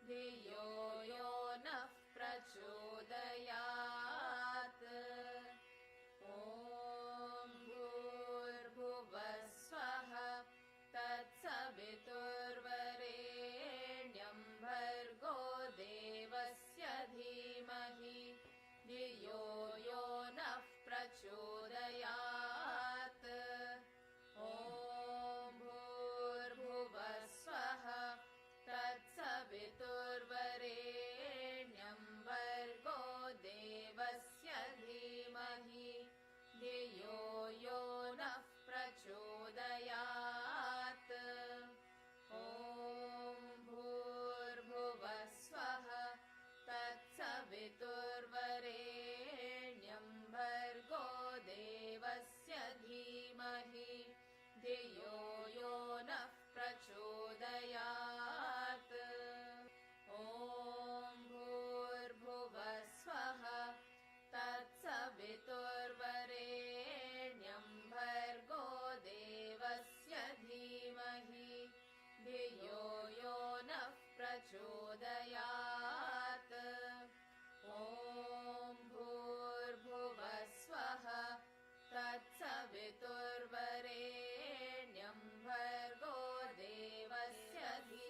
धियो यो नः प्रचोदयात् ॐ भूर्भुवस्वः तत्सवितुर्वरेण्यं भर्गो देवस्य धीमहि धियो यो नः प्रचोदयात् ॐ भूर्भुवस्वः तत्सवितुर्वरेण्यं भर्गो देवस्य धीमहि धियो यो नः प्रचोदयात् ॐ भूर्भुवस्वः तत्सवितुर्वरेण्यं भर्गो देवस्य धीमहि धियो यो नः प्रचोदयात् ॐ भूर्भुवस्वः तत्सवितुर्वरेण्यं भर्गो देवस्य धीमहि धियो यो नः प्रचोदयात् ॐ भूर्भुवस्वः तत्सवितुर्वरेण्यं भर्गो देवस्य धीमहि धियो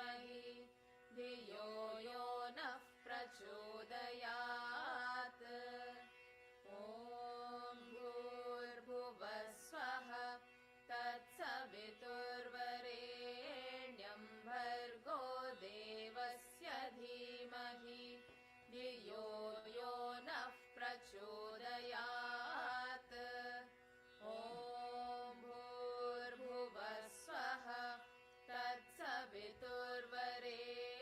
यो नः प्रचोदयात् ॐ भूर्भुवस्वः तत्सवितुर्वरेण्यं भर्गो देवस्य धीमहि धियो यो नः प्रचोदयात् ॐ भूर्भुवस्वः तत्सवितुर्वरेण्यं भर्गो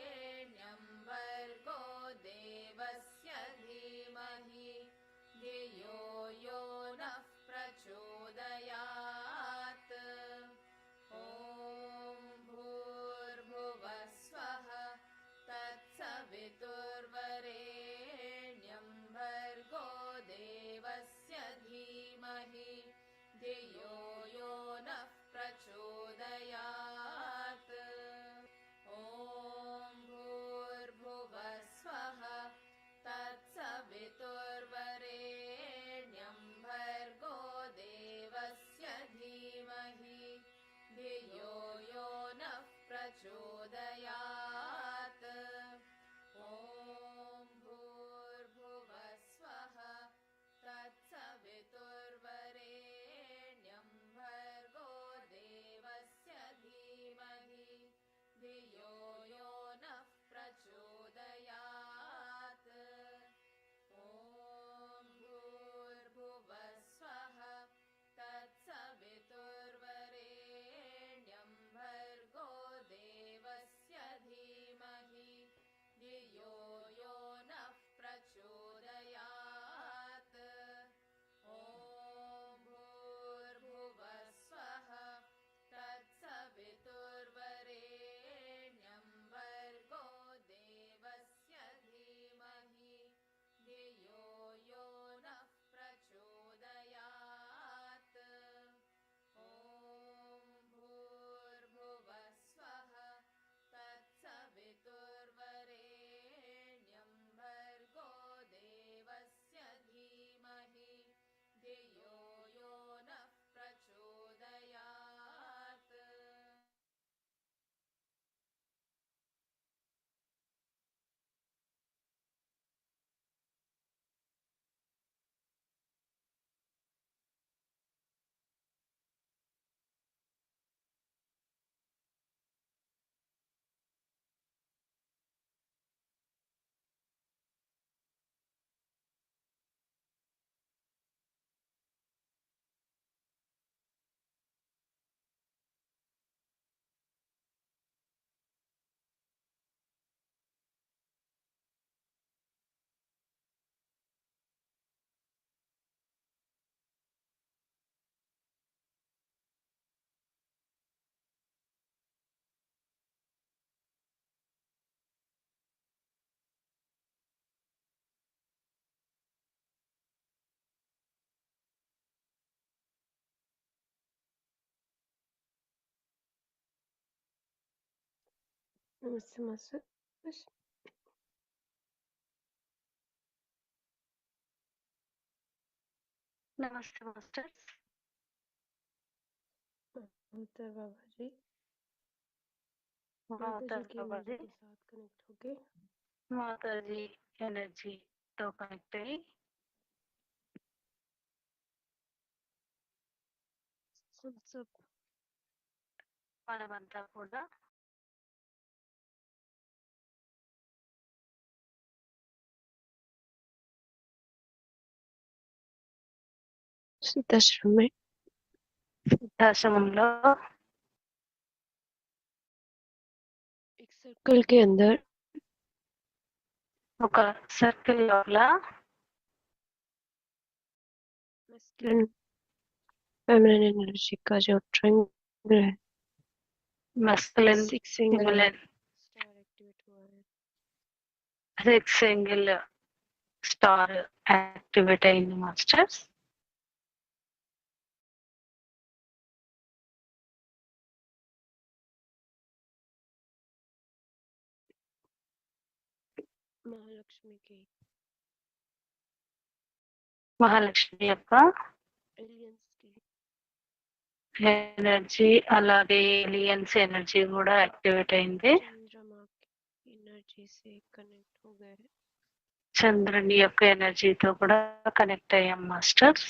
देवस्य धीमहि धियो यो नः प्रचोदयात् ॐ भूर्भुवस्वः तत्सवितुर्वरेण्यं भर्गो देवस्य धीमहि धियो यो नः प्रचोदयात् ॐ भूर्भुवस्वः तत्सवितुर्वरेण्यं भर्गो देवस्य धीमहि धियो यो नः प्रचोदयात् ॐ भूर्भुवस्वः तत्सवितुर्वरेण्यं भर्गो देवस्य धीमहि धियो यो नः प्रचोदयात् ॐ भूर्भुवस्वः तत्सवितुर्वरेण्यं भर्गो देवस्य धीमहि धियो यो नः प्रचोदयात् ॐ भूर्भुवस्वः तत्सवितुर्वरेण्यं भर्गो देवस्य धीमहि धियो यो नः प्रचोदयात् ॐ भूर्भुवस्वः तत्सवितुर्वरेण्यं भर्गो देवस्य धीमहि धियो यो नः प्रचोदयात् नमस्ते मास्टर। Yes. नमस्ते मास्टर्स। माता बाबा जी माता की बाबा एनर्जी जी के साथ कनेक्ट होके माता जी एनर्जी तो कनेक्ट अయ్యి सब మనమంతా కూడా सिद्धाश्रम में సిద్ధాశ్రమంలో एक सर्कल के अंदर ఒక సర్కిల్ లోపల मैस्कुलिन फेमिनिन एनर्जी का जो ट्रायंगल है masculine 6 angle feminine star activate हुआ है। సిక్స్ సింగిల్ స్టార్ యాక్టివేట్ అయింది మాస్టర్స్। महालक्ष्मी की మహాలక్ష్మి యొక్క एलियंस की ఎనర్జీ అలాగే ఏలియన్స్ ఎనర్జీ కూడా యాక్టివేట్ అయింది। चंद्रमा की एनर्जी से कनेक्ट हो गए। చంద్రుని యొక్క ఎనర్జీతో కూడా కనెక్ట్ అయ్యాం మాస్టర్స్।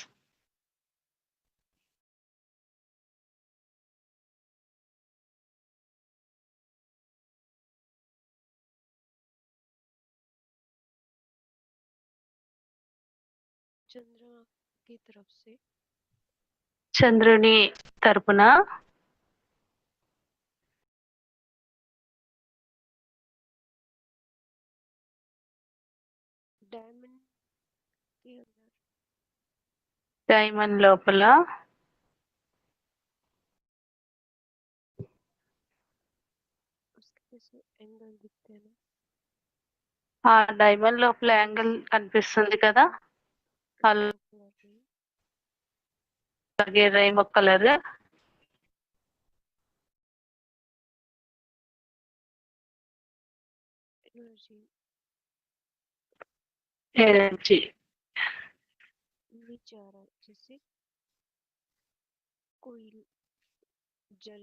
चंद्रमा की तरफ से చంద్రుని తరపున डायमंड के अंदर డైమండ్ లోపల उसके जैसे एंगल दिखते हैं ना, ఆ డైమండ్ లోపల యాంగిల్ కనిపిస్తుంది కదా, रेनबो कलर में అలాగే రైన్బో కలర్ एनर्जी ఎనర్జీ नीचे आ रहा है, जैसे कोई जल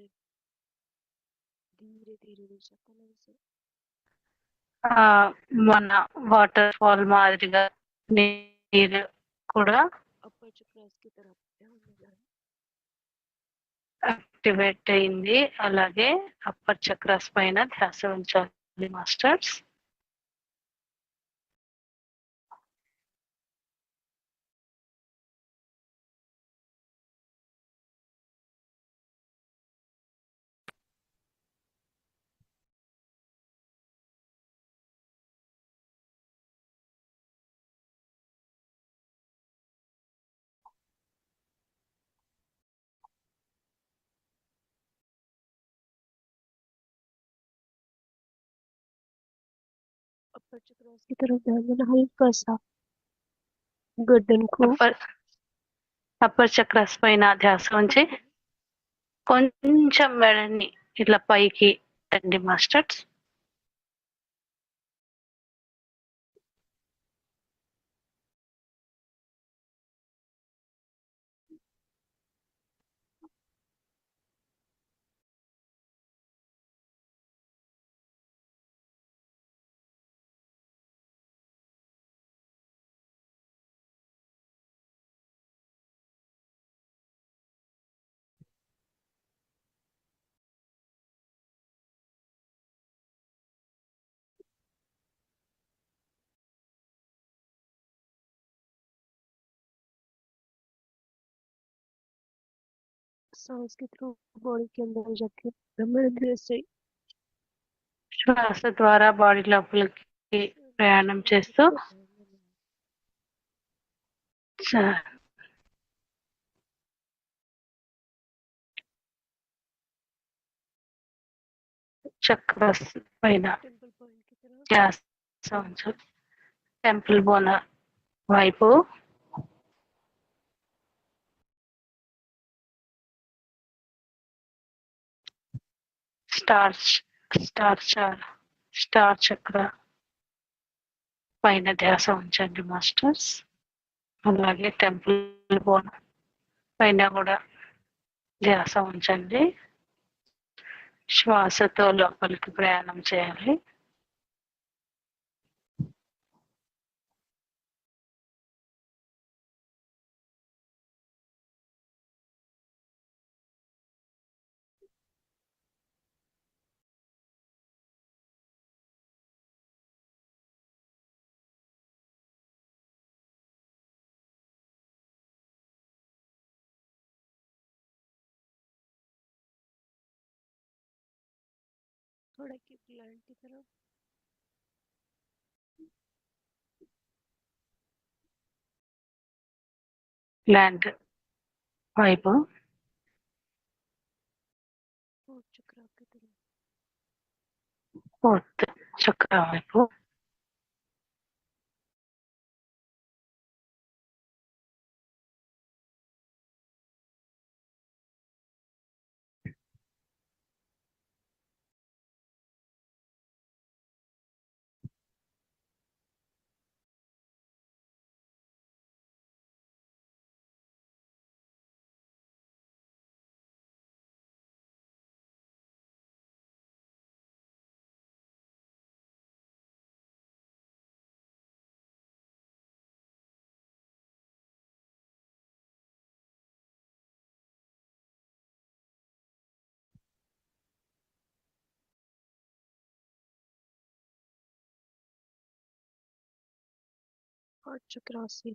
धीरे धीरे नीचे आता है वैसे మన వాటర్ ఫాల్ మాదిరిగా నీరు కూడా अपर चक्रास की तरफ ध्यान देना है। యాక్టివేట్ అయింది। అలాగే అప్పర్ చక్రాస్ పైన ధ్యాస ఉంచాలి మాస్టర్స్। अपर चक्रास की तरफ ध्यान देना, हल्का सा गर्दन को అప్పర్ చక్రాస్ పైన ధ్యాస ఉంచి కొంచెం మెడని ఇట్లా పైకి రండి మాస్టర్స్। सांस के थ्रू बॉडी के अंदर जाके ब्रह्मांड से శ్వాస ద్వారా బాడీ లోపలికి ప్రయాణం చేస్తూ చక్రాస్ పైన टेंपल पॉइंट की तरफ ధ్యాస ఉంచాలి। టెంపుల్ బోన వైపు స్టార్ స్టార్ స్టార్ చక్ర పైన ధ్యాస ఉంచండి మాస్టర్స్. అలాగే టెంపుల్ బోన్ పైన కూడా ధ్యాస ఉంచండి. శ్వాసతో లోపలికి ప్రయాణం చేయాలి. थोड़ा कीप लैंड की तरफ। ల్యాండ్ వైపు फोर्थ चक्र की तरफ। ఫోర్త్ చక్ర వైపు हार्ट चक्र से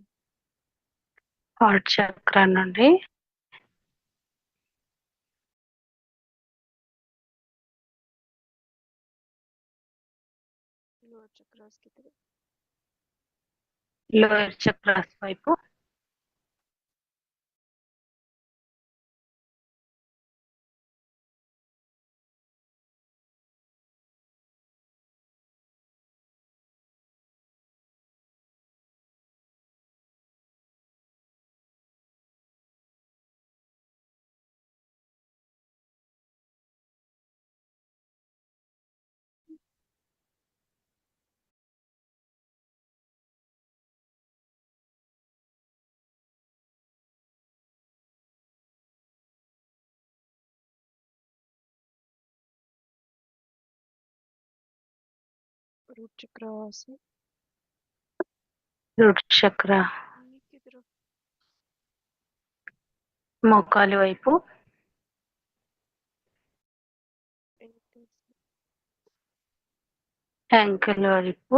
హార్ట్ చక్ర నుండి लोअर चक्र की तरफ। లోయర్ చక్రాస్ వైపు रूट चक्र से రూట్ చక్ర नी की तरफ। మోకాలి వైపు एंकल से యాంకిల్ వైపు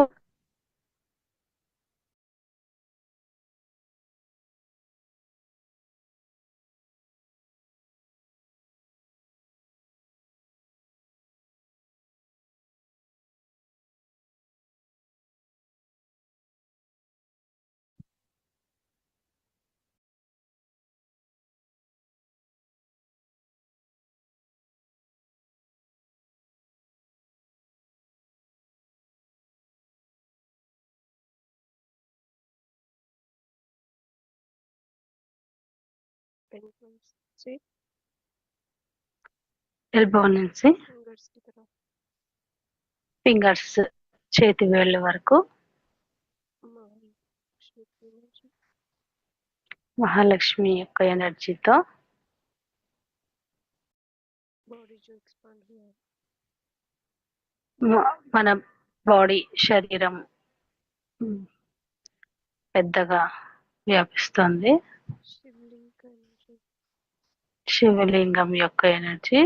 एंकल से ఎల్బో నుంచి फिंगर्स की तरफ। ఫింగర్స్ చేతి వేళ్ళ వరకు महालक्ष्मी की एनर्जी మహాలక్ష్మి యొక్క ఎనర్జీతో बॉडी जो एक्सपांड हुआ है మన బాడీ శరీరం పెద్దగా వ్యాపిస్తుంది. शिवलिंग का एनर्जी శివలింగం యొక్క energy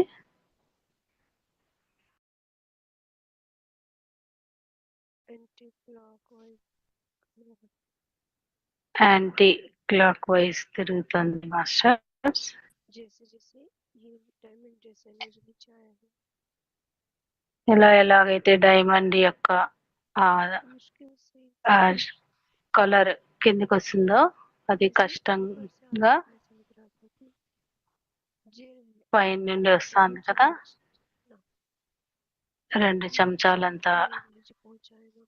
anti clockwise anti clock wise తిరుగుతుంది మాస్టర్స్. जैसे जैसे ये डायमंड जैसा एनर्जी नीचे आया है ఎలాగైతే డైమండ్ యొక్క ఆ मुश्किल से కలర్ కిందికి వస్తుందో అది जैसे ऊपर से కష్టంగా आपको ऐसा लग रहा था कि जेल है పైన నుండి వస్తుంది కదా, 2 చెంచాలంతా एनर्जी पहुंचाएगा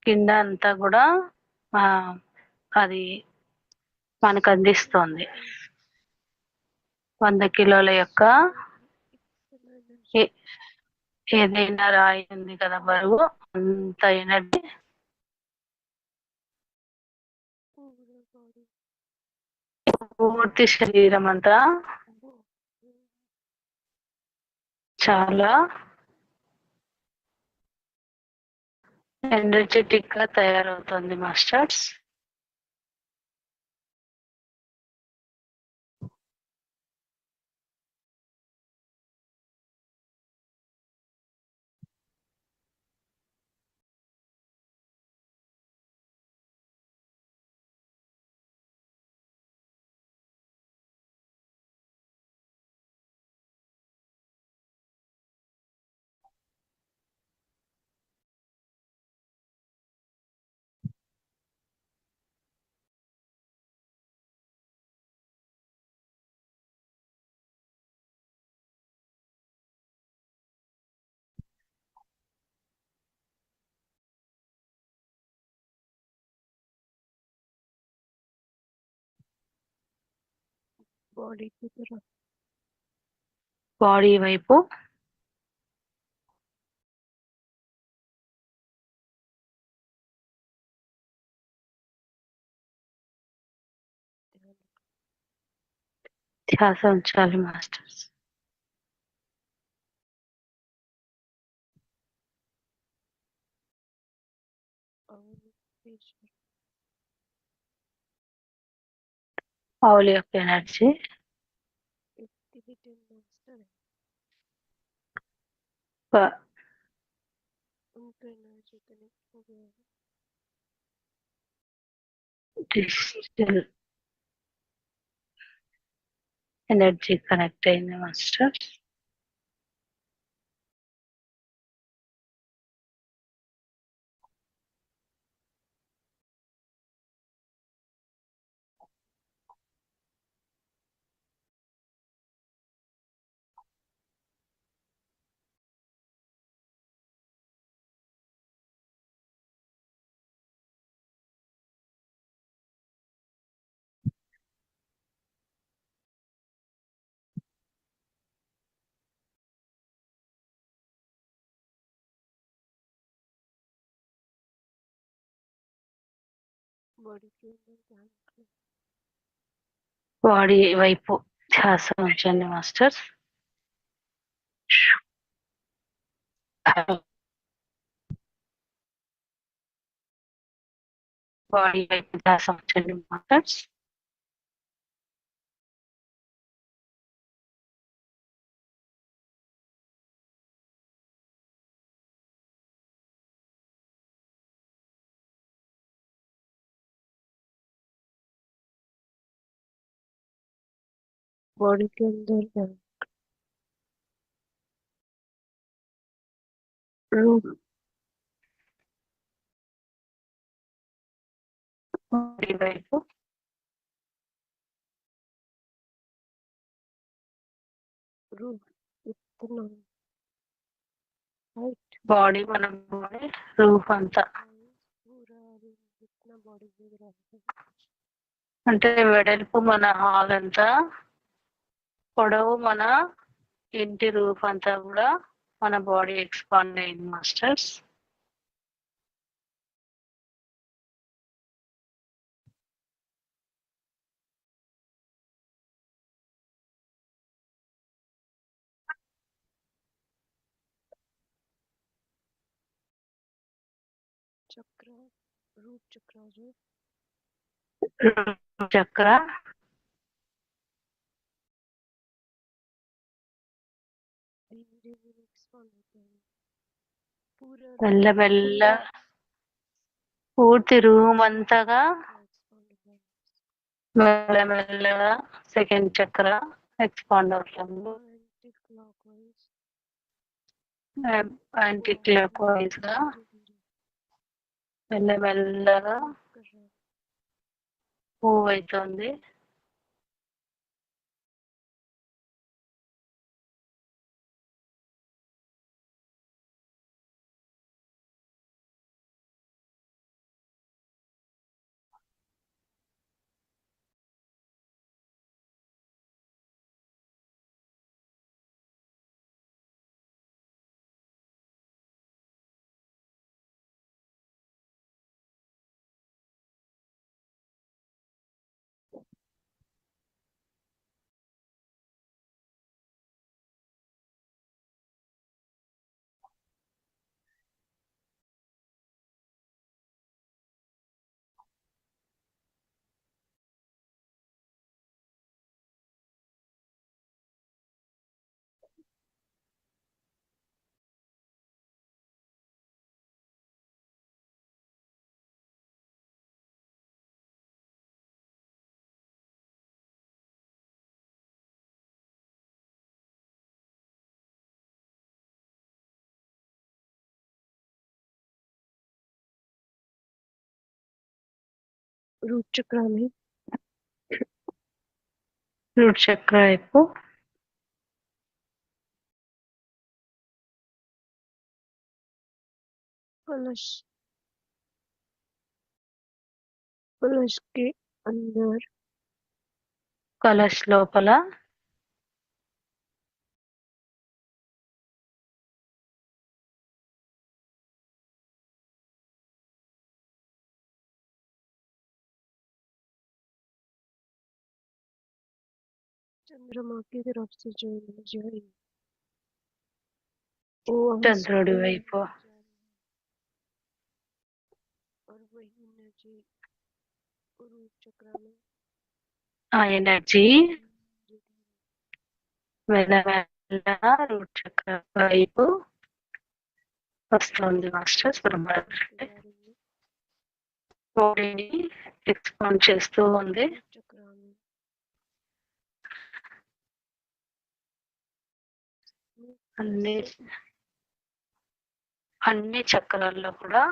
కింద అంతా కూడా ఆ, అది మనకు అందిస్తుంది. 100 కిలోల యొక్క एनर्जी ఏదైనా రాయి ఉంది కదా బరువు, అంత ఎనర్జీ पूरा बॉडी పూర్తి శరీరం అంతా वो చాలా ఎనర్జెటిక్ గా తయారవుతుంది మాస్టర్స్. बॉडी की तरफ బాడీ వైపు ध्यान ధ్యాస ఉంచాలి మాస్టర్స్. और प्रेशर ఆవుల యొక్క ఎనర్జీ टिबेटन मास्टर है, उनका एनर्जी कनेक्ट हो गया है। డిజిటల్ ఎనర్జీ కనెక్ట్ అయింది మాస్టర్స్. बॉडी के अंदर ध्यान रखना, బాడీ వైపు ధ్యాస ఉంచండి మాస్టర్స్. బాడీ వైపు ధ్యాస ఉంచండి మాస్టర్స్. बॉडी के अंदर ध्यान रूह బాడీ వైపు रूह इतना हाइट బాడీ మన బాడీ రూఫ్ అంతా पूरा रूम जितना बॉडी में रहता है అంటే వెడల్పు మన హాల్ అంతా, పొడవు మన ఇంటి రూఫ్ అంతా కూడా మన బాడీ ఎక్స్పాండ్ అయింది మాస్టర్స్. चक्र रूट चक्र जो చక్ర धीरे धीरे एक्सपांड होता है पूरा మెల్లమెల్ల పూర్తి రూమ్ అంతగా एक्सपांड होता है మెల్లమెల్లగా సెకండ్ చక్ర ఎక్స్పాండ్ అవుతుంది. Anti clockwise anti clock wise గా धीरे धीरे మెల్లమెల్లగా मूव कर रहा है మూవ్ అవుతుంది. रूट चक्र में రూట్ చక్ర వైపు कलश कलश के अंदर కలశ లోపల चंद्रमा की तरफ से जो एनर्जी आई वो वहां చంద్రుడి स्प्रेड వైపు होती जा रही है और वही एनर्जी रूट चक्र में ఆ ఎనర్జీ धीरे మెల్లమెల్లగా రూట్ చక్ర వైపు వస్తుంది మాస్టర్స్ धीरे బ్రహ్మాండ जा रही है బాడీని ఎక్స్పాండ్ చేస్తూ ఉంది रूट चक्र में అన్ని అన్ని చక్రాల్లో కూడా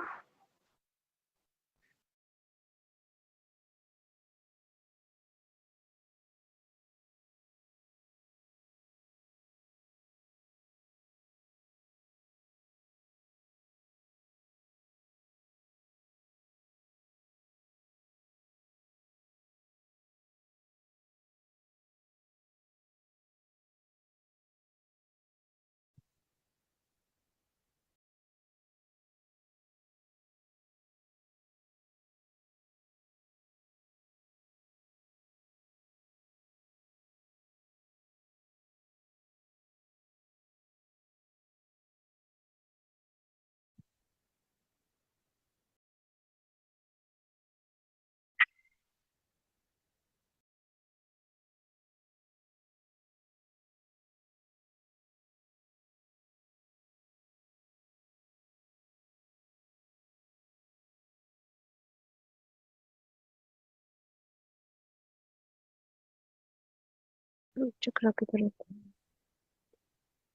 रूट चक्र की तरफ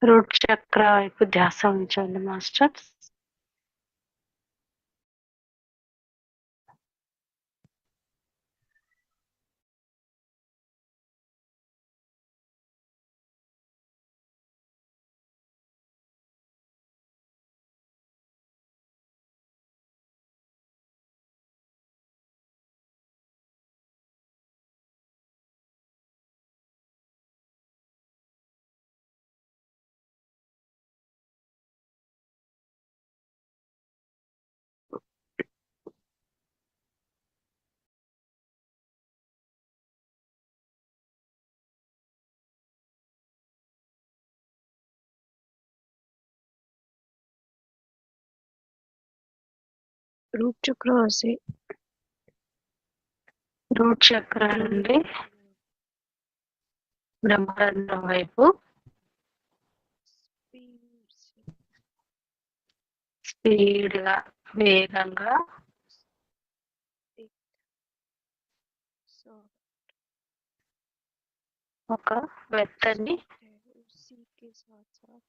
రూట్ చక్ర వైపు ధ్యాస ఉంచండి మాస్టర్స్ रूट चक्र से రూట్ చక్ర నుండి బ్రహ్మరంధ్రం వైపు स्पीड से స్పీడ్ గా వేగంగా एक सौ ఒక మెత్తని है उसी के साथ साथ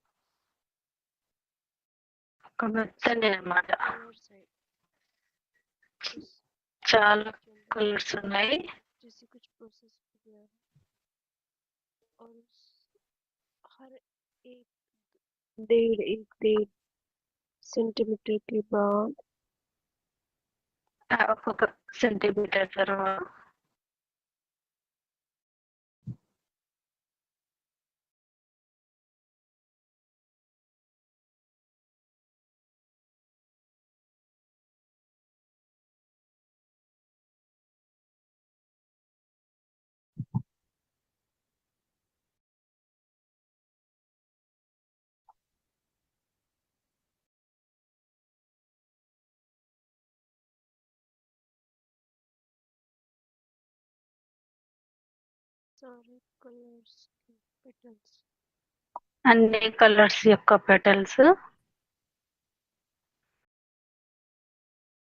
ఒక మెత్తని అన్నమాట कलर्स है उस చాలా के अंदर కలర్స్ ఉన్నాయి जैसे कुछ प्रोसेस हो गया है और उस हर एक एक डेढ़ सेंटीमीटर के बाद ఒక్కొక్క సెంటీమీటర్ తర్వాత सारे कलर्स के पेटल्स అన్ని కలర్స్ యొక్క పెటల్స్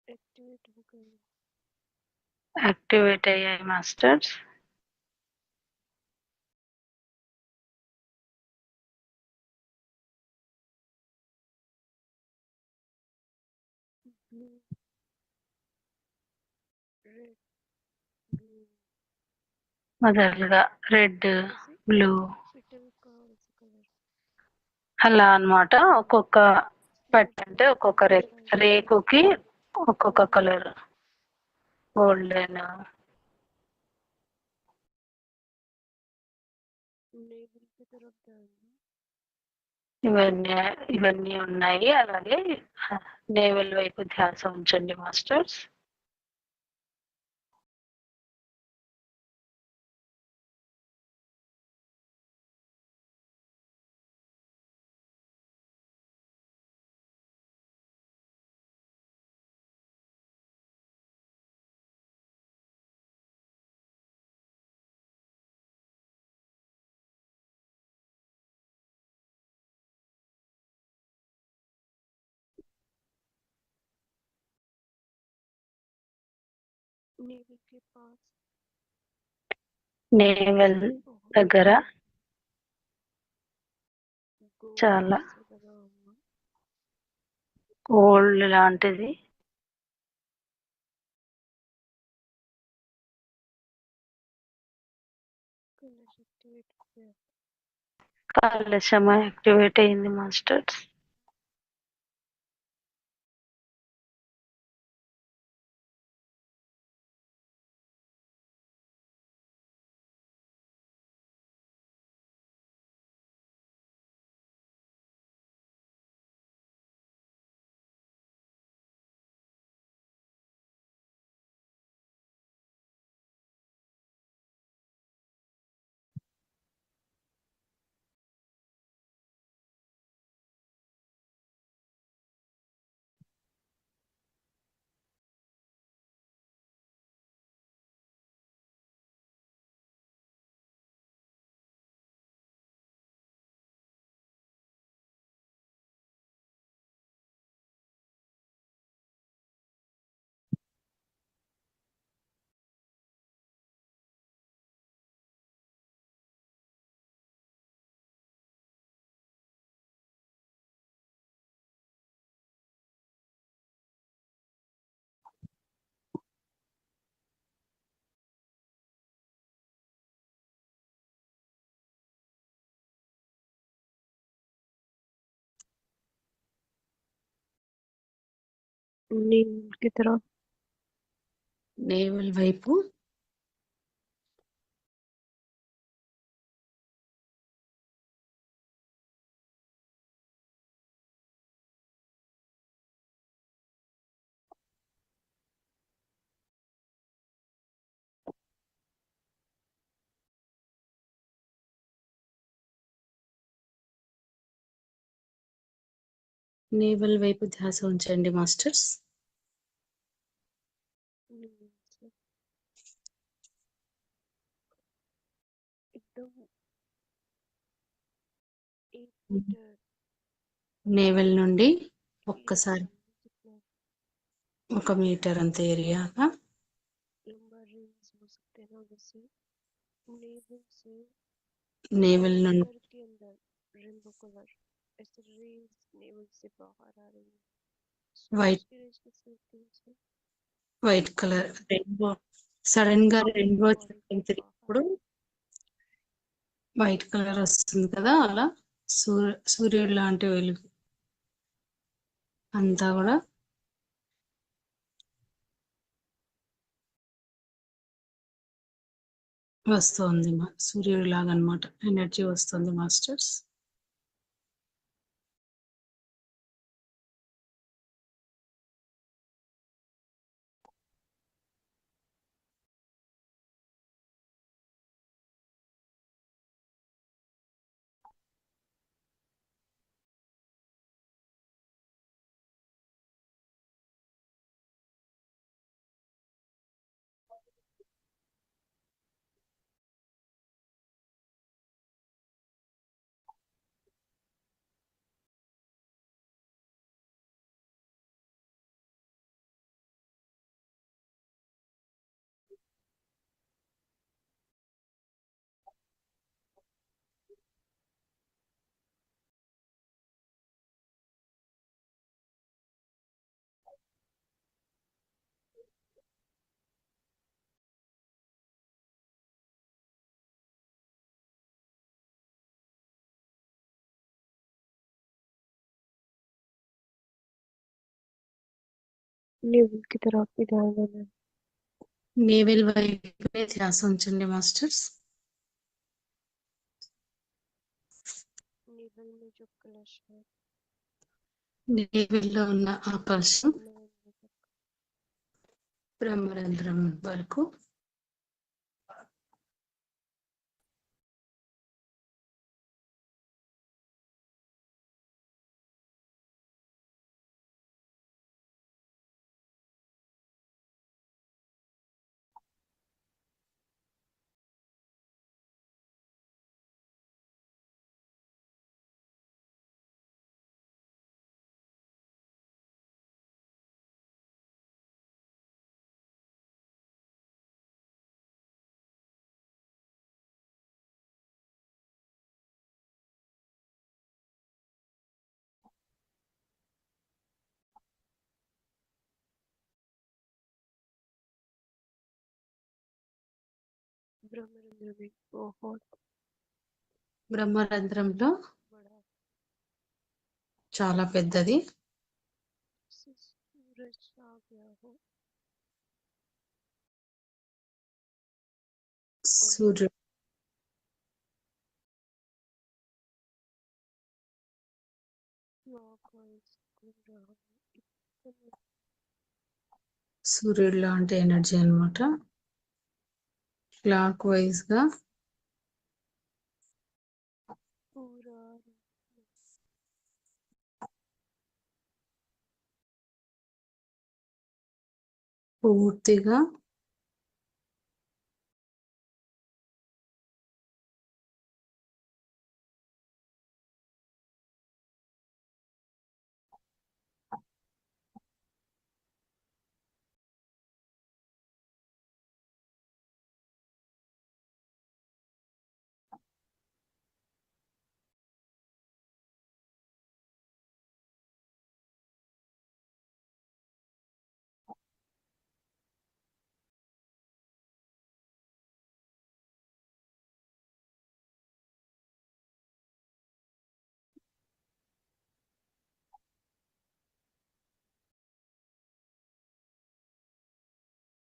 एक्टिवेट हो गए యాక్టివేట్ అయ్యాయి మాస్టర్స్ ब्लू रेड మొదలుగా రెడ్, వచ్చేసి బ్లూ పిట్టలకు కావాల్సిన కలర్ అలా అన్నమాట. ఒక్కొక్క పట్టు అంటే ఒక్కొక్క వైట్ రేకుకి ఒక్కొక్క colour. Golden, naval feather of the ఇవన్నీ ఇవన్నీ ఉన్నాయి. అలాగే నేవల్ వైపు ధ్యాస ఉంచండి మాస్టర్స్. नेवल के पास నేవల్ దగ్గర చాలా गोल्ड से लगा हुआ గోల్డ్ లాంటిది कलश एक्टिवेट हो गया కలశం యాక్టివేట్ అయింది మాస్టర్స్. नेवल की तरफ నేవల్ వైపు నేవల్ వైపు ధ్యాస ఉంచండి మాస్టర్స్. नेवल से एकदम 8 मीटर నేవల్ నుండి एरिया ఒక్కసారి जितना 1 మీటర్ అంత ఏరియాగా लंबा रेंज हो सकते हैं ना जैसे नेवल से నేవల్ నుండి सेंटर के अंदर रेनबो कलर ऐसे रेंज नेवल से बाहर आ रही है सूरज వైట్ की रेंज कैसे होती है उससे వైట్ కలర్ రెయిన్బో సడన్ గా రెయిన్బో बॉडी के बाहर తిరిగినప్పుడు వైట్ కలర్ వస్తుంది కదా, అలా సూర్యుడు లాంటి వెలుగు అంతా కూడా వస్తుంది. సూర్యుడు లాగా అన్నమాట, ఎనర్జీ వస్తుంది మాస్టర్స్. नेवल की तरफ भी ध्यान देना है। నేవెల్ వైపే ధ్యాస ఉంచండి మాస్టర్స్. नेवल में जो कलश है నేవెల్లో ఉన్న ఆ కలశం ब्रह्मरंध्र तक బ్రహ్మరంధ్రం వరకు ब्रह्मरंध्र में बहुत బ్రహ్మరంధ్రంలో बड़ा చాలా పెద్దది. से सूरज आ गया हो సూర్యుడు क्लॉकवाइज घूम रहा हो इतना సూర్యుడు లాంటి ఎనర్జీ అన్నమాట. క్లాక్ వైజ్ గా पूरा పూర్తిగా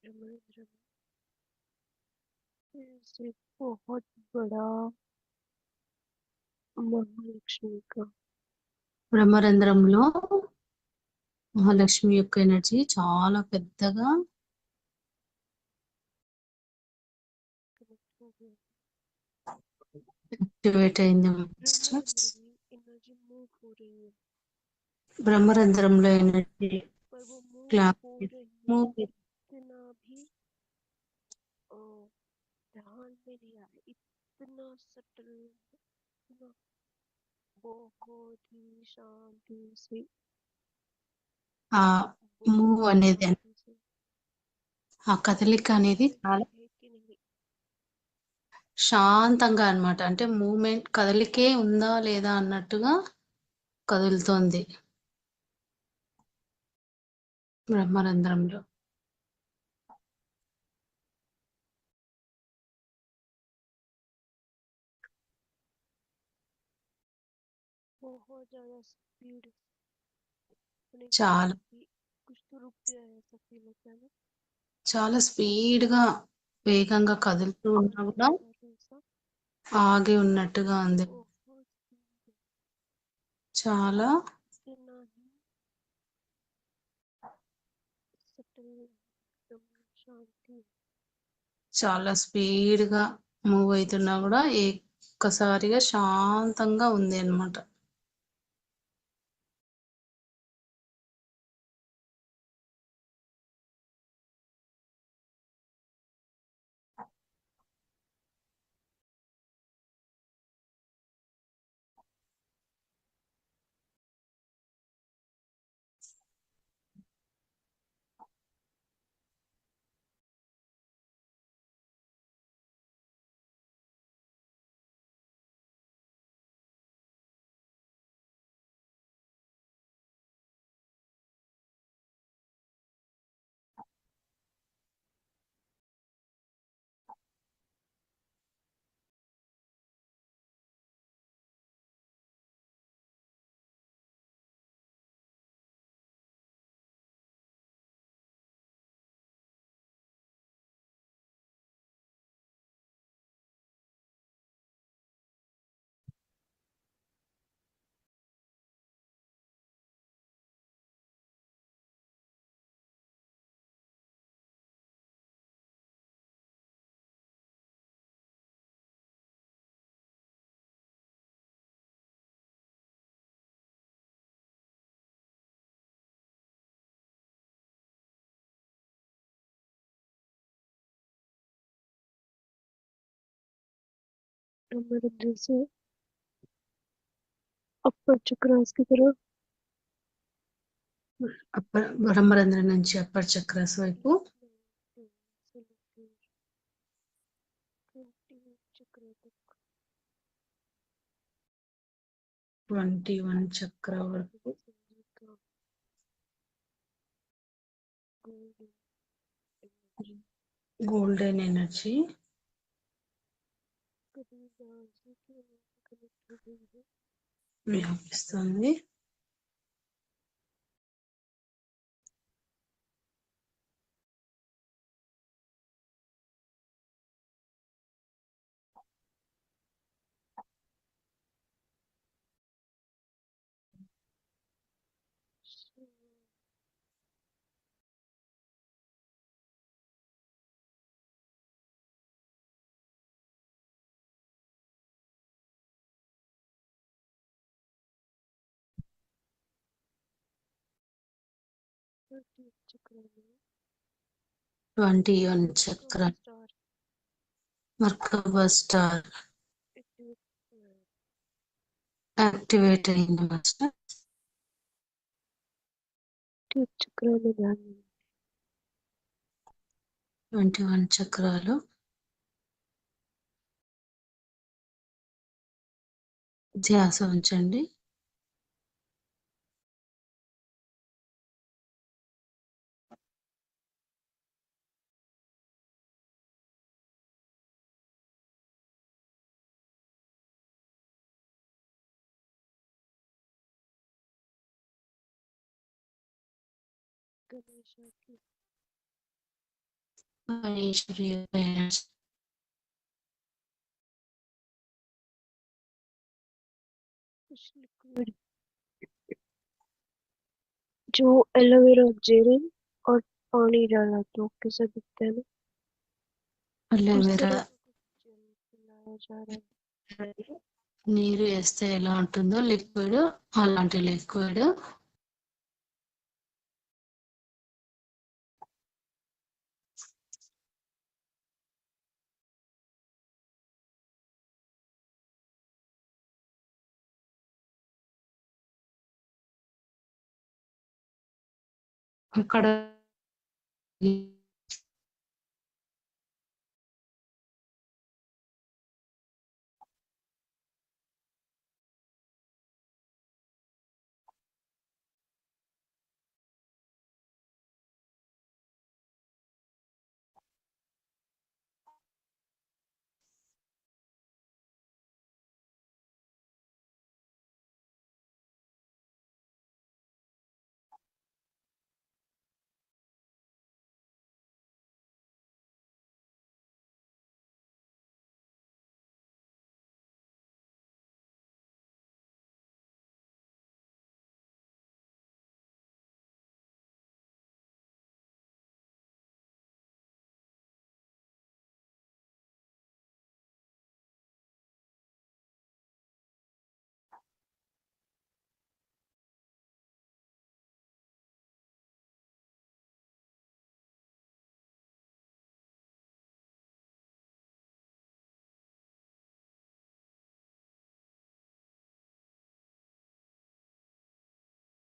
ब्रह्मरंध्र में से बहुत बड़ा महालक्ष्मी का బ్రహ్మరంధ్రంలో మహాలక్ష్మి యొక్క ఎనర్జీ చాలా పెద్దగా कनेक्ट हो गया యాక్టివేట్ అయింది మాస్టర్స్. ब्रह्मरंध्र में एनर्जी मूव हो रही है బ్రహ్మరంధ్రంలో ఎనర్జీ पर वो मूव క్లాక్ हो रही है మూవ్ इतना भी अ, ध्यान में नहीं आ रहा इतना सटल इतना बहुत ही शांति से ఆ మూవ్ बहुत అనేది शांति से ఆ కదలిక అనేది मूवमेंट చాలా है कि नहीं శాంతంగా అన్నమాట. అంటే మూమెంట్ కదలికే ఉందా లేదా అన్నట్టుగా కదులుతోంది బ్రహ్మరంధ్రంలో. बहुत ज्यादा स्पीड होने के చాలా बाद भी कुछ तो रुक गया है ऐसा फील होता है ना చాలా స్పీడ్ గా వేగంగా కదులుతూ ఉన్నా आगे కూడా जा रहे ऐसा ఆగి ఉన్నట్టుగా ఉంది. बहुत చాలా इतना ही सटल एकदम शांति చాలా స్పీడ్ గా మూవ్ అవుతున్నా కూడా ఒక్కసారిగా శాంతంగా ఉంది అన్నమాట. ब्रह्मरंध्र से अपर चक्रास की तरफ బ్రహ్మరంధ్రం నుంచి అప్పర్ చక్రాస్ వైపు 21 చక్ర వరకు గోల్డెన్ ఎనర్జీ వ్యాపిస్తుంది. चक्र 21 చక్ర మర్కబా స్టార్ యాక్టివేట్ అయింది మాస్టర్. चक्र में ध्यान 21 చక్రాలు ధ్యాస ఉంచండి. गणेश की మహేశ్వరి పేరెంట్స్ कुछ लिक्विड जो एलोवेरा जेल और पानी डाला तो कैसा दिखता है ना, उस అలోవెరా तरह का कुछ जेल पिलाया जा रहा है. నీరు వేస్తే ఎలా ఉంటుందో లిక్విడ్ అలాంటి లిక్విడ్ అక్కడ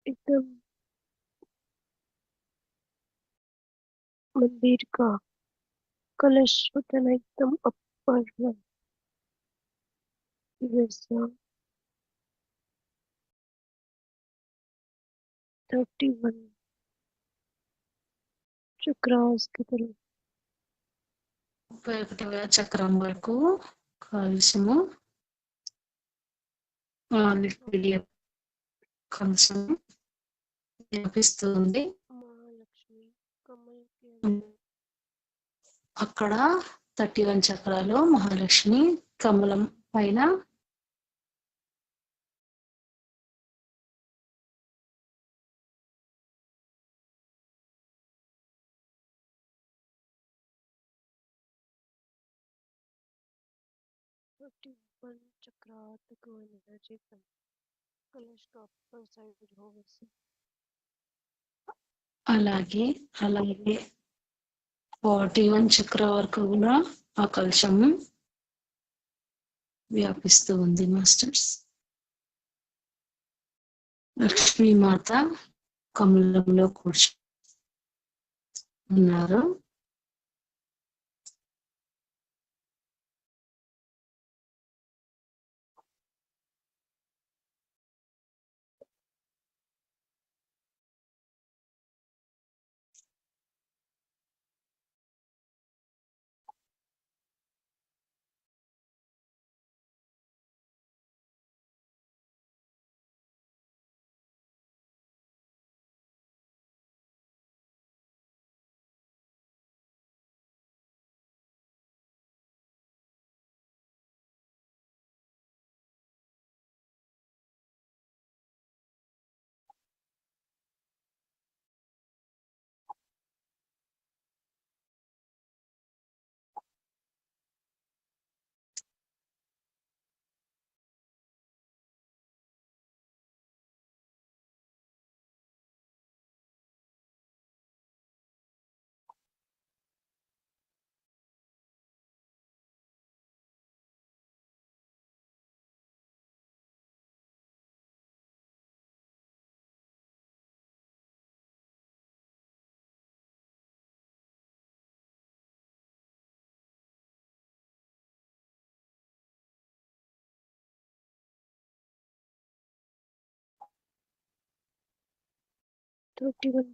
एकदम मंदिर का कलश होता है ना, एकदम अपर है वैसा 31 चक्रास की तरफ 31వ చక్రం వరకు కలుషము లిక్విడ్ కలుషం వ్యాపిస్తుంది. महालक्ष्मी कमल के అక్కడ 31 చక్రాలు మహాలక్ష్మి కమలం పైన वन चक्रात को एनर्जी कलश का अपर साइड हो वैसे అలాగే 41 చక్ర వరకు కూడా ఆ కలుషము వ్యాపిస్తూ ఉంది మాస్టర్స్. లక్ష్మీమాత కమలంలో కూర్చు ఉన్నారు.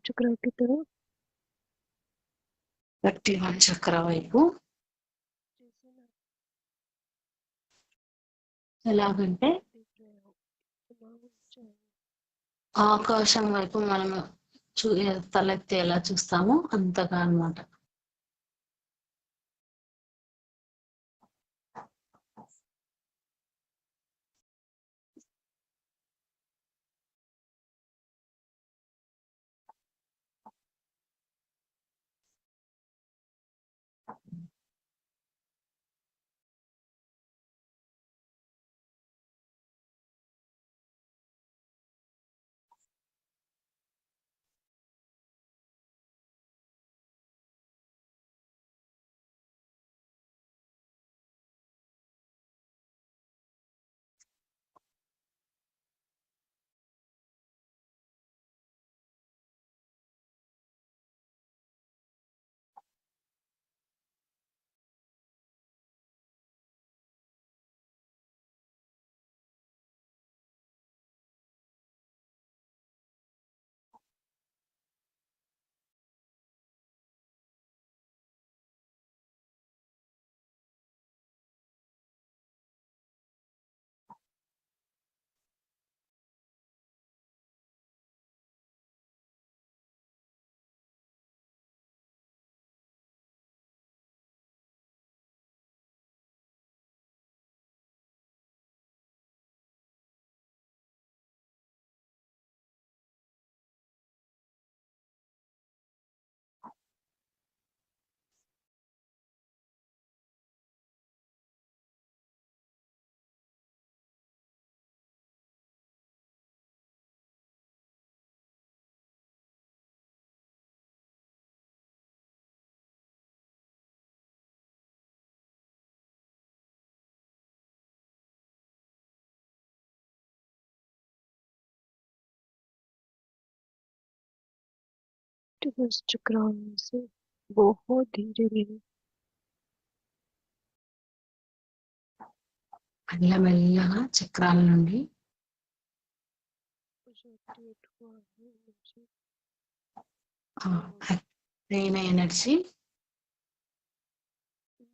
चक्र की तरफ 31 చక్ర వైపు जैसे ना ఎలాగంటే देख रहे हो इतना ऊंचा है। ఆకాశం వైపు మనం తలెత్తి ఎలా చూస్తామో అంతగా అన్నమాట. बस चक्र से बहुत धीरे धीरे మెల్లమెల్లగా చక్రాల నుండి एक्टिवेट हुआ है मुझे అయిన ఎనర్జీ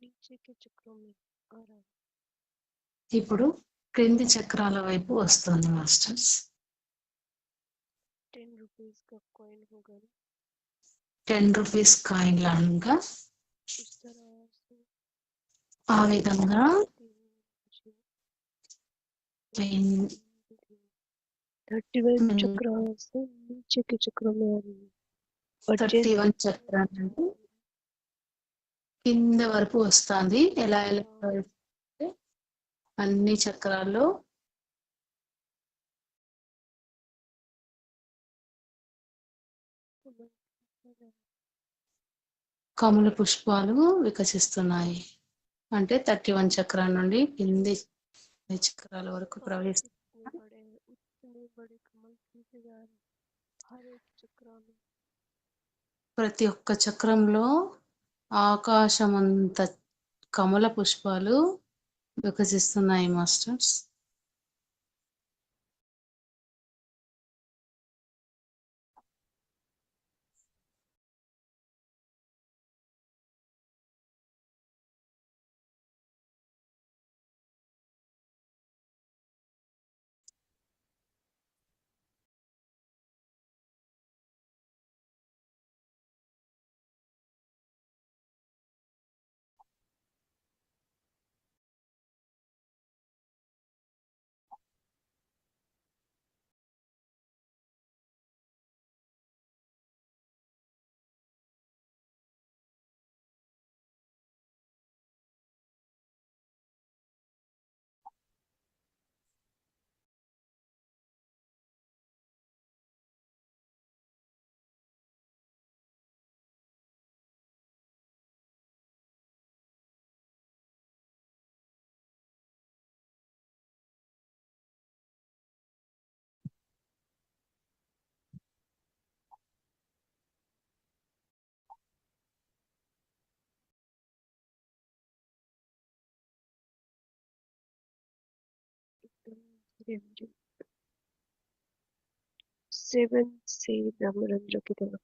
नीचे के चक्रों में आ रहा है। ఇప్పుడు క్రింది చక్రాల వైపు వస్తుంది మాస్టర్స్. 10 रुपीस का कॉइन होगा ना 10 రూపీస్ కాయిన్ లాగా उस तरह से ఆ విధంగా 31 चक्र से नीचे के चक्रों में आ रही है और 31 చక్రం నుండి కింద వరకు వస్తుంది. ఎలా ఎలా అన్ని చక్రాల్లో కమల పుష్పాలు వికసిస్తున్నాయి. అంటే 31 చక్రం నుండి కింది చక్రాల వరకు और ప్రవహిస్తుంది. इतने बड़े कमल खींचे जा रहे हैं हर एक चक्र में। ప్రతి ఒక్క చక్రంలో ఆకాశమంత కమల పుష్పాలు వికసిస్తున్నాయి మాస్టర్స్. सेवन से ब्रह्मरंध्र की तरफ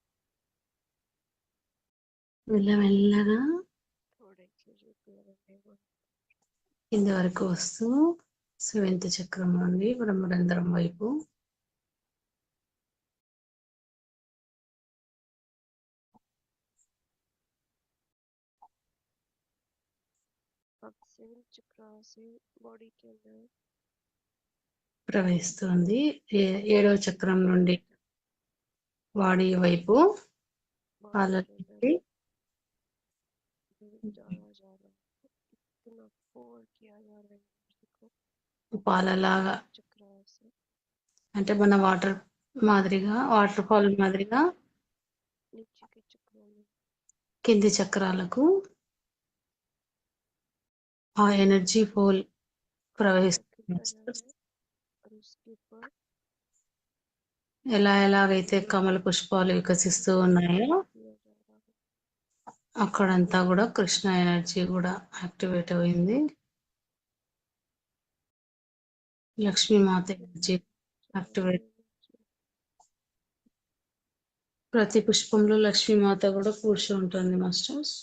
మెల్లమెల్లగా थोड़े से जो रहेंगे वो కింది వరకు వస్తూ సెవెంత్ చక్రం నుండి బ్రహ్మరంధ్రం వైపు अब सेवन चक्र से बॉडी के अंदर ప్రవహిస్తుంది. ఏడవ చక్రం నుండి వాడి వైపు बॉडी के పాలకి अंदर डाला जा रहा है इतना फोर किया जा रहा है एनर्जी को పాలలాగా चक्र से అంటే మన వాటర్ మాదిరిగా వాటర్ ఫాల్ మాదిరిగా नीचे के चक्रों में కింది చక్రాలకు ఆ ఎనర్జీ ఫోల్ गिरता जा ప్రవహిస్తుంది. रहा है और उसके ऊपर ఎలాగైతే కమల పుష్పాలు వికసిస్తూ ఉన్నాయో किया जा रहा है అక్కడంతా కూడా కృష్ణ ఎనర్జీ కూడా యాక్టివేట్ అయింది. లక్ష్మీమాత ఎనర్జీ యాక్టివేట్. ప్రతి పుష్పంలో లక్ష్మీమాత కూడా కూర్చొని ఉంటుంది మాస్టర్స్.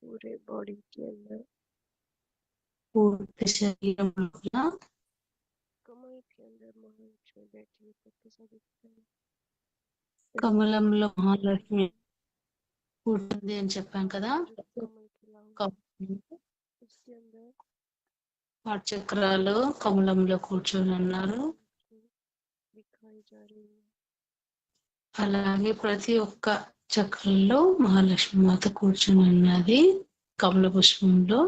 पूरे बॉडी के अंदर పూర్తి శరీరం లోపల कमल के अंदर महालक्ष्मी बैठी है तो कैसा दिखता है కమలంలో మహాలక్ష్మి కూర్చుంది అని చెప్పాం కదా. जो कमल खिला हुआ है, उसके अंदर 8 చక్రాలు కమలంలో కూర్చొని ఉన్నారు. महालक्ष्मी दिखाई जा रही है అలాగే ప్రతి ఒక్క చక్రంలో మహాలక్ష్మి మాత కూర్చొని ఉన్నది కమల పుష్పంలో.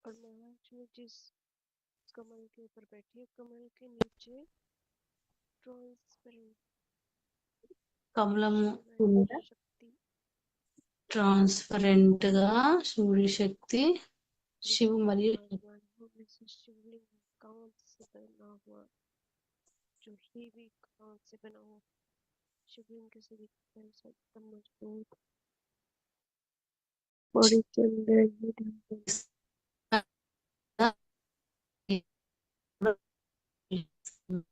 और महालक्ष्मी जिस कमल के ऊपर बैठी है कमल के नीचे ट्रांसपेरेंट కమలము शिव కింద शक्ति ట్రాన్స్పరెంట్ గా సూర్య శక్తి శివ మరియు विराजमान हो जैसे शिवलिंग कांच से बना हुआ जो देवी कांच से बना हुआ शिवलिंग कैसे दिखता है सब एकदम मजबूत बॉडी के अंदर ही हार्ट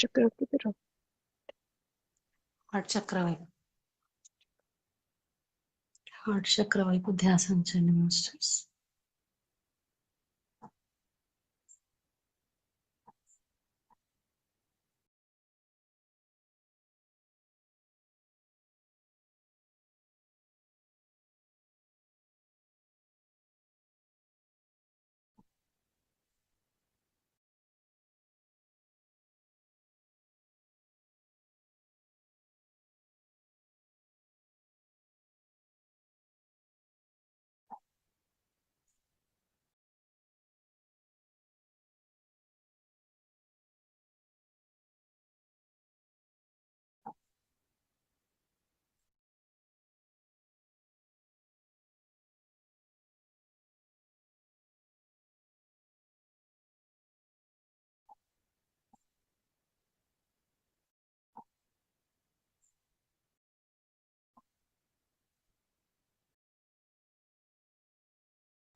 चक्र की तरफ। హార్ట్ చక్ర వైపు, హార్ట్ చక్ర వైపు ధ్యాస ఉంచండి మాస్టర్స్.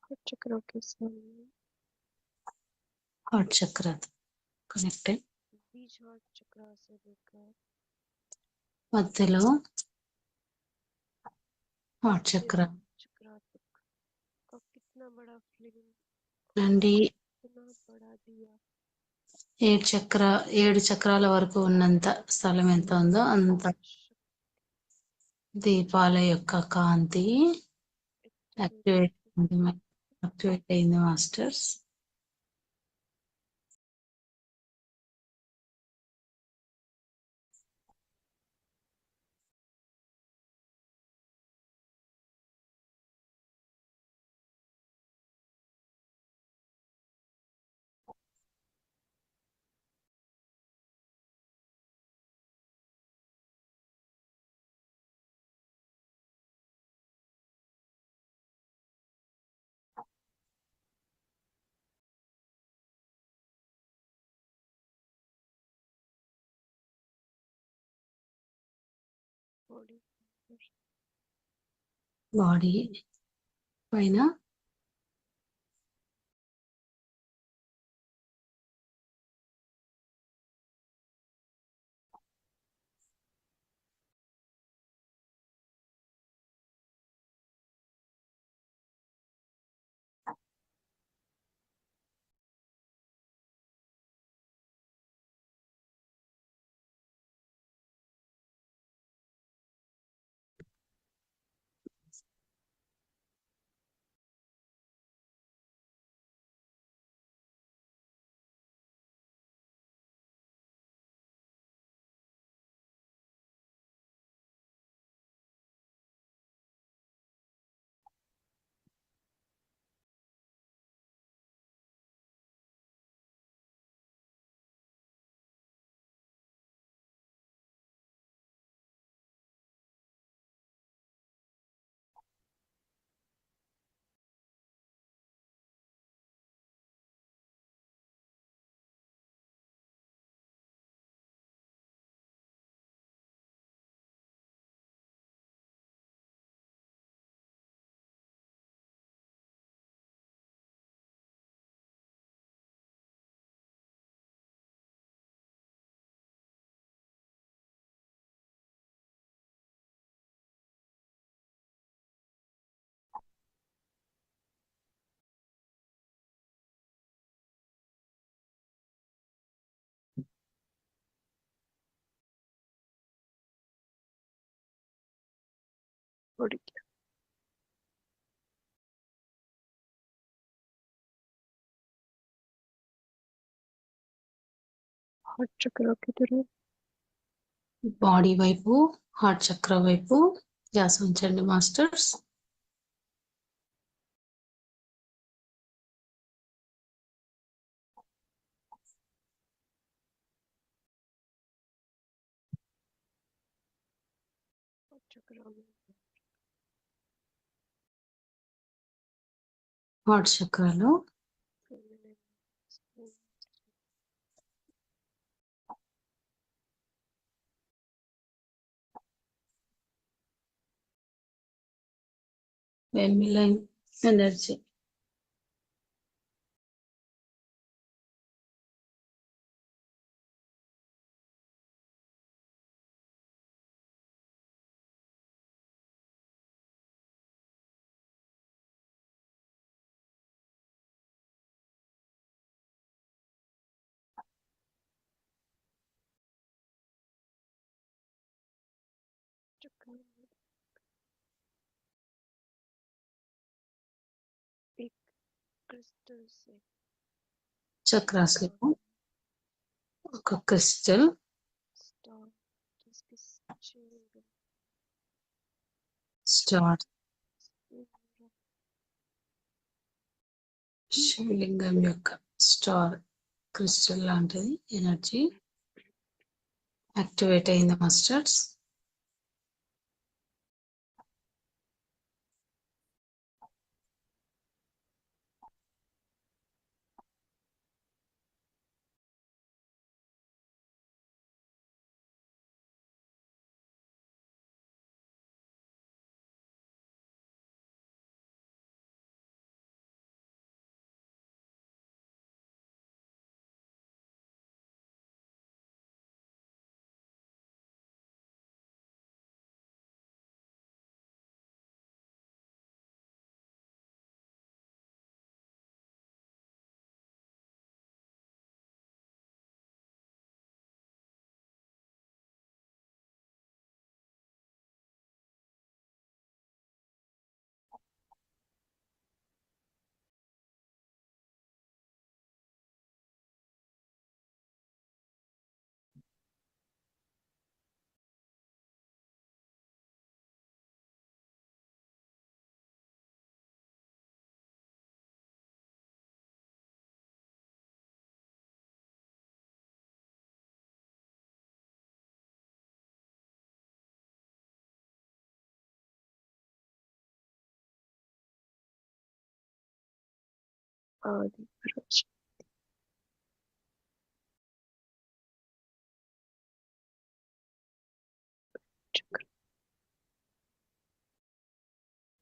हार्ट चक्र के सामने హార్ట్ చక్ర కనెక్ట్ అయి बीज हार्ट चक्र से लेकर మధ్యలో హార్ట్ చక్ర चक्र तक का कितना बड़ा फ्लेम, నుండి कितना बड़ा दिया, 7 చక్రాల వరకు ఉన్నంత స్థలం ఎంత ఉందో అంత దీపాల యొక్క కాంతి యాక్టివేట్ అయింది మాస్టర్స్. बॉडी బాడీ పైన बॉडी की हार्ट चक्र की तरफ బాడీ వైపు హార్ట్ చక్ర వైపు ధ్యాస ఉంచండి మాస్టర్స్. हार्ट चक्र में హార్ట్ చక్రాలో feminine spleen ఫెమిలైన్ ఎనర్జీ. चक्र में एक क्रिस्टल से చక్రాస్లో ఒక క్రిస్టల్ स्टार जिसकी शिवलिंग స్టార్ स्पिन శివలింగం యొక్క స్టార్ క్రిస్టల్ లాంటిది ఎనర్జీ యాక్టివేట్ అయింది మాస్టర్స్. आदि पुरुष चक्र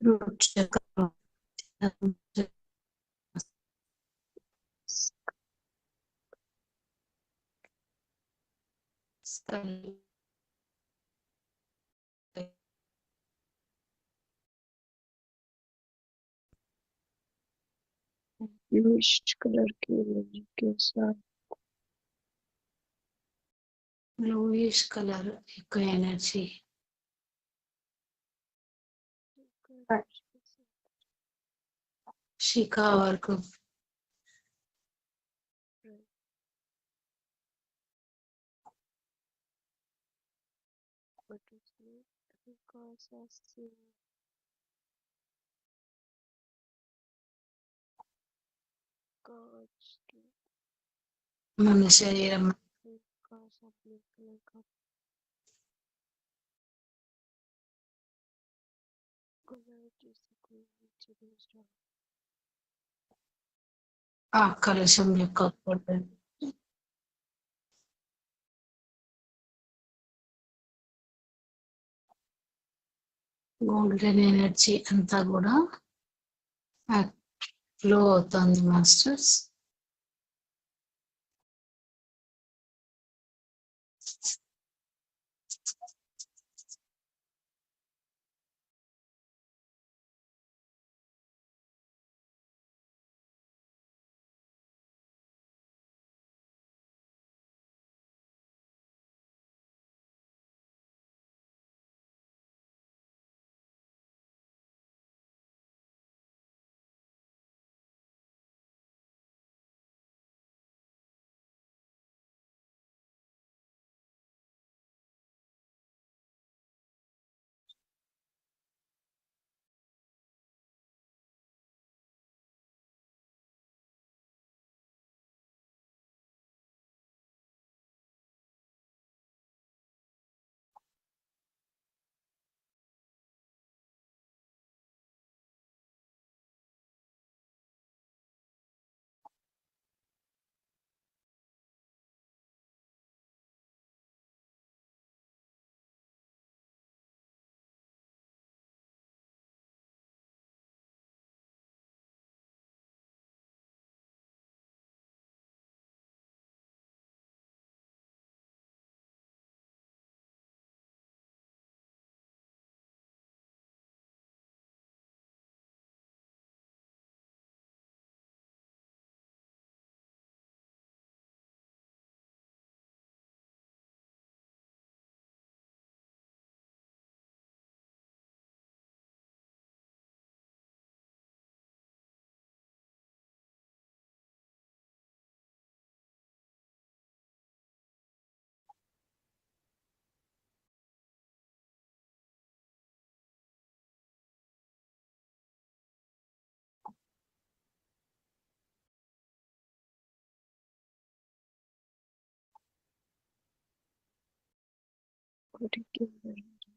రూట్ చక్రం ब्लूइश कलर की एनर्जी के साथ బ్లూయిష్ కలర్ యొక్క ఎనర్జీ శిఖా వరకు बट उसमें हल्का सा सिर कांच की మన శరీరం हल्का सा ब्लैक कलर का कलर जैसे कोई नीचे भेज रहा ఆ కలశం యొక్క ఫోటో గోల్డెన్ ఎనర్జీ అంతా కూడా ఫ్లో అవుతుంది మాస్టర్స్. గుడికి వెళ్ళండి.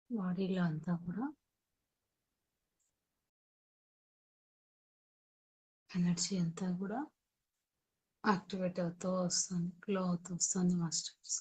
బాడీలో అంతా కూడా ఎనర్జీ అంతా కూడా యాక్టివేట్ అవుతూ వస్తుంది, ఫ్లో అవుతూ వస్తుంది మాస్టర్స్.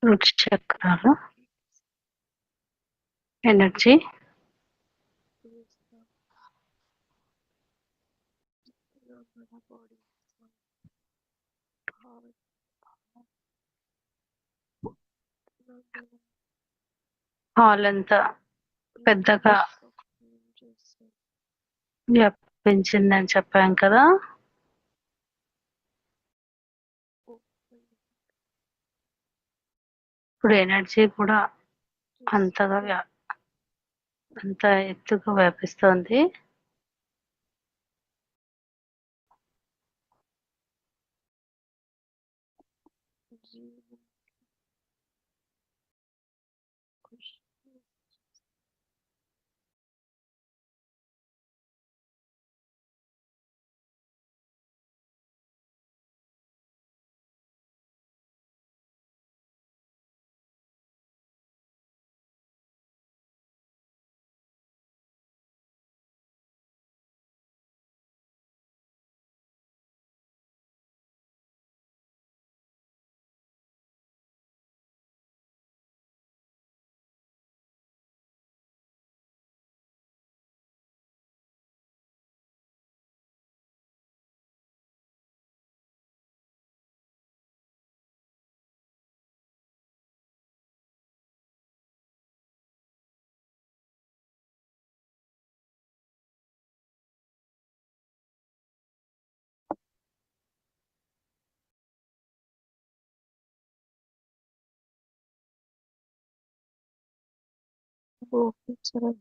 రూట్ చక్రాలు ఎనర్జీ బాడీ హాల్ అంతా పెద్దగా చేస్తాను. వ్యాపించిందని చెప్పాం కదా. ఇప్పుడు ఎనర్జీ కూడా అంతగా అంత ఎత్తుగా వ్యాపిస్తోంది. జీవన్ ఖుషి ఓకే సరే.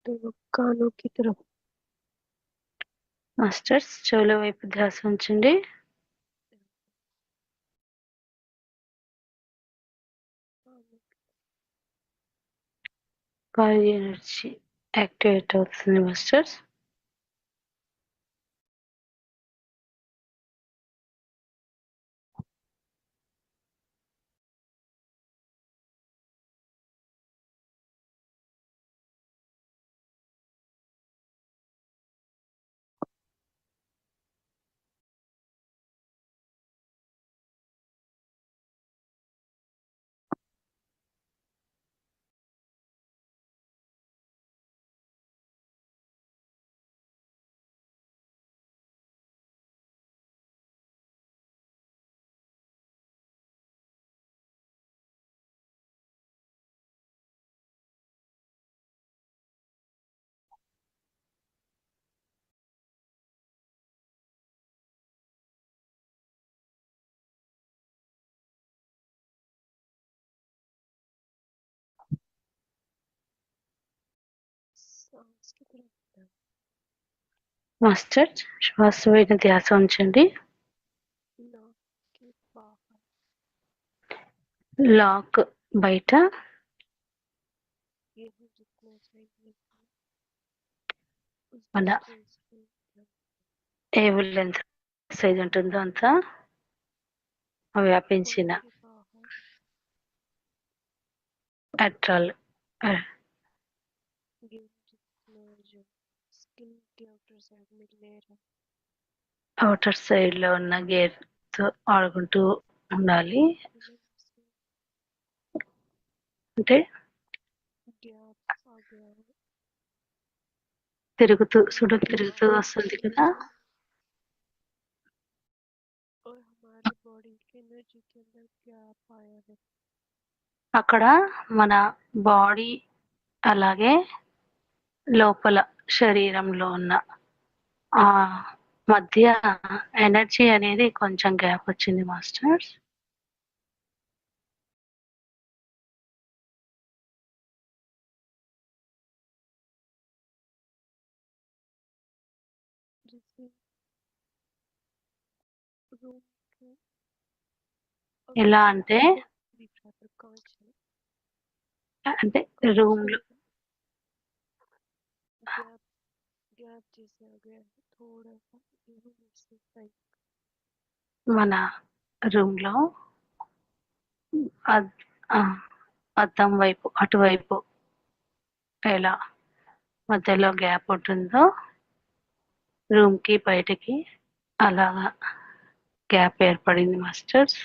दोनों कानों की तरफ మాస్టర్స్ చెవుల వైపు ధ్యాస ఉంచండి. బాడీ ఎనర్జీ యాక్టివేట్ అవుతుంది మాస్టర్స్. सांस की तरफ ध्यान, మాస్టర్స్ శ్వాస పైన ధ్యాస ఉంచండి. नाक के बाहर లాక్ బయట ये हो जितना चाहिए उस మన डिस्टेंस पे ध्यान, ఏబుల్ ఎంత సైజ్ ఉంటుందో అంతా వ్యాపించిన फोड़ों के बाहर అట్రాల్ ये हो जितना जो स्किन के आउटर साइड में लेयर है అవుటర్ సైడ్ లో ఉన్న గేర్ తో ఆడుకుంటూ ఉండాలి. इनमें से అంటే गैप आ गया है తిరుగుతూ और సుడు उसके తిరుగుతూ बाद వస్తుంది उसमें కదా, से माइंड की एनर्जी के अंदर गैप आया है అక్కడ మన బాడీ అలాగే లోపల శరీరంలో ఉన్న ఆ మధ్య ఎనర్జీ అనేది కొంచెం గ్యాప్ వచ్చింది మాస్టర్స్. जैसे रूम के ఎలా అంటే दिख रहा था कांच है అంటే कांच రూమ్ లో गैप गैप जैसे आ गया है थोड़ा सा यहाँ से साइड మన రూమ్ లో ఆ, అద్దం వైపు అటువైపు ఎలా మధ్యలో గ్యాప్ ఉంటుందో రూమ్ కి బయటకి అలాగా గ్యాప్ ఏర్పడింది మాస్టర్స్.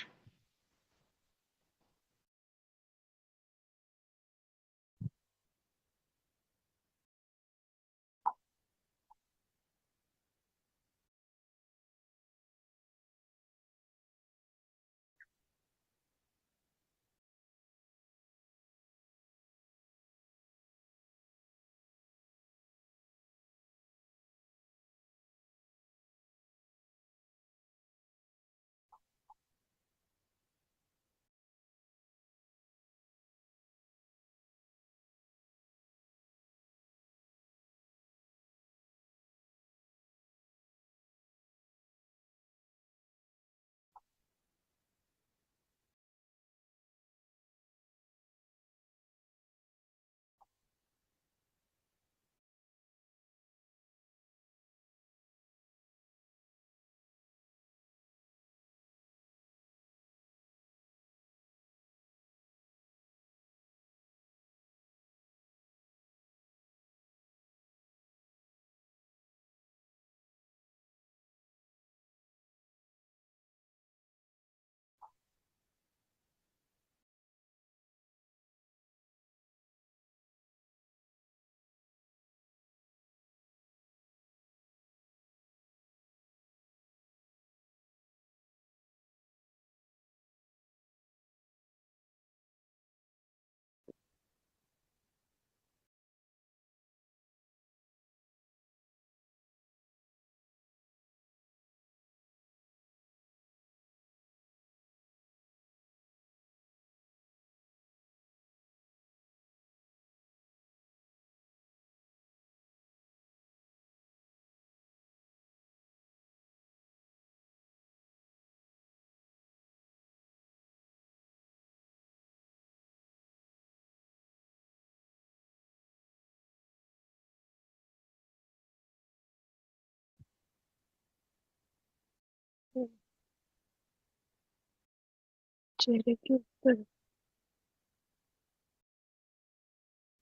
चेहरे के ऊपर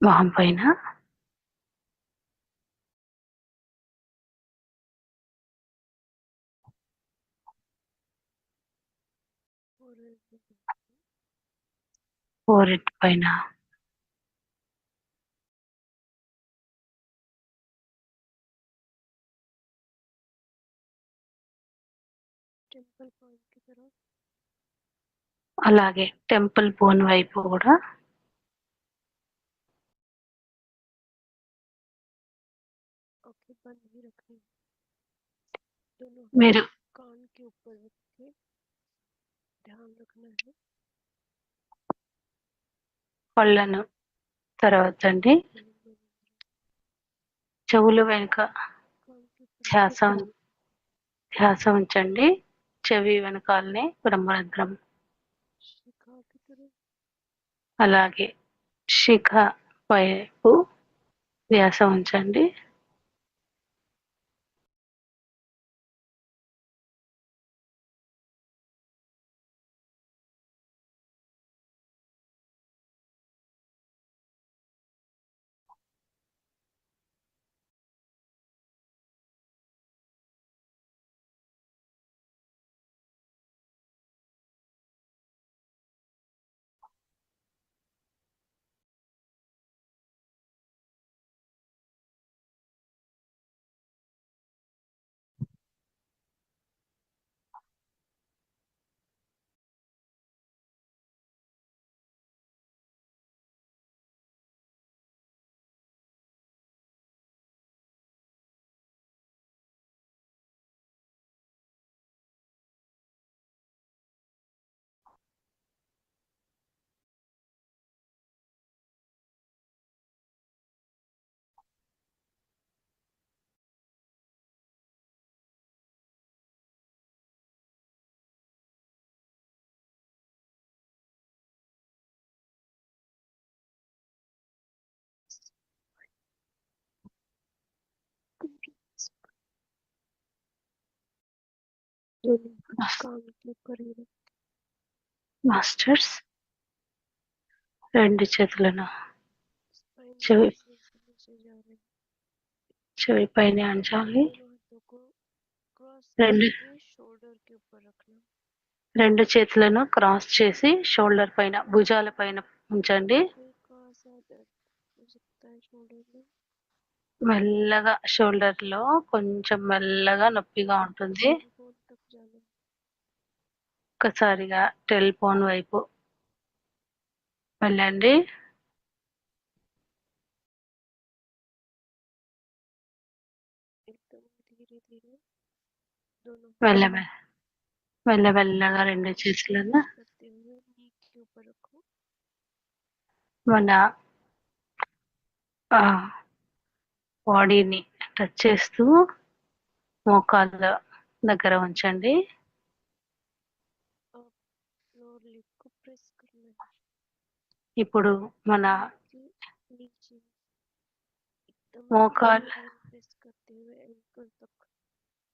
మొహం పైన और ఫోరెడ్ పైన टेम्पल पॉइंट की तरफ అలాగే టెంపుల్ బోన్ వైపు కూడా आंखें बंद ही रखनी है दोनों మీరు कान के ऊपर रख के ध्यान रखना है కళ్ళను తెరవద్దండి. చెవుల వెనుక कान के ऊपर ధ్యాస ధ్యాస ఉంచండి. చెవి వెనకాలనే బ్రహ్మరంధ్రం शिखा की तरफ అలాగే శిఖ వైపు ధ్యాస ఉంచండి. दोनों कान के ऊपर ही रख మాస్టర్స్ 2 చేతులను स्पाइन చెవి से नीचे जा रहे हैं। చెవి పైన ఉంచాలి. दोनों हाथों को क्रॉस 2 करके शोल्डर के ऊपर रखना। 2 చేతులను క్రాస్ చేసి షోల్డర్ పైన భుజాల పైన ఉంచండి. हल्का सा दर्द हो सकता है शोल्डर में। మెల్లగా షోల్డర్ లో కొంచెం మెల్లగా నొప్పిగా ఉంటుంది. टेलीफोन तक जाना। ఒక్కసారిగా టెలిఫోన్ వైపు వెళ్ళండి. एकदम धीरे धीरे दोनों మెల్లమెల్లగా 2 చేతులను press करते हुए नी के ऊपर रखो। మన బాడీని టచ్ చేస్తూ మోకాళ్ళ దగ్గర ఉంచండి. अब लोअर लिप को प्रेस करना है। ఇప్పుడు మన के नीचे एकदम మోకాలు धीरे प्रेस करते हुए एंकल तक।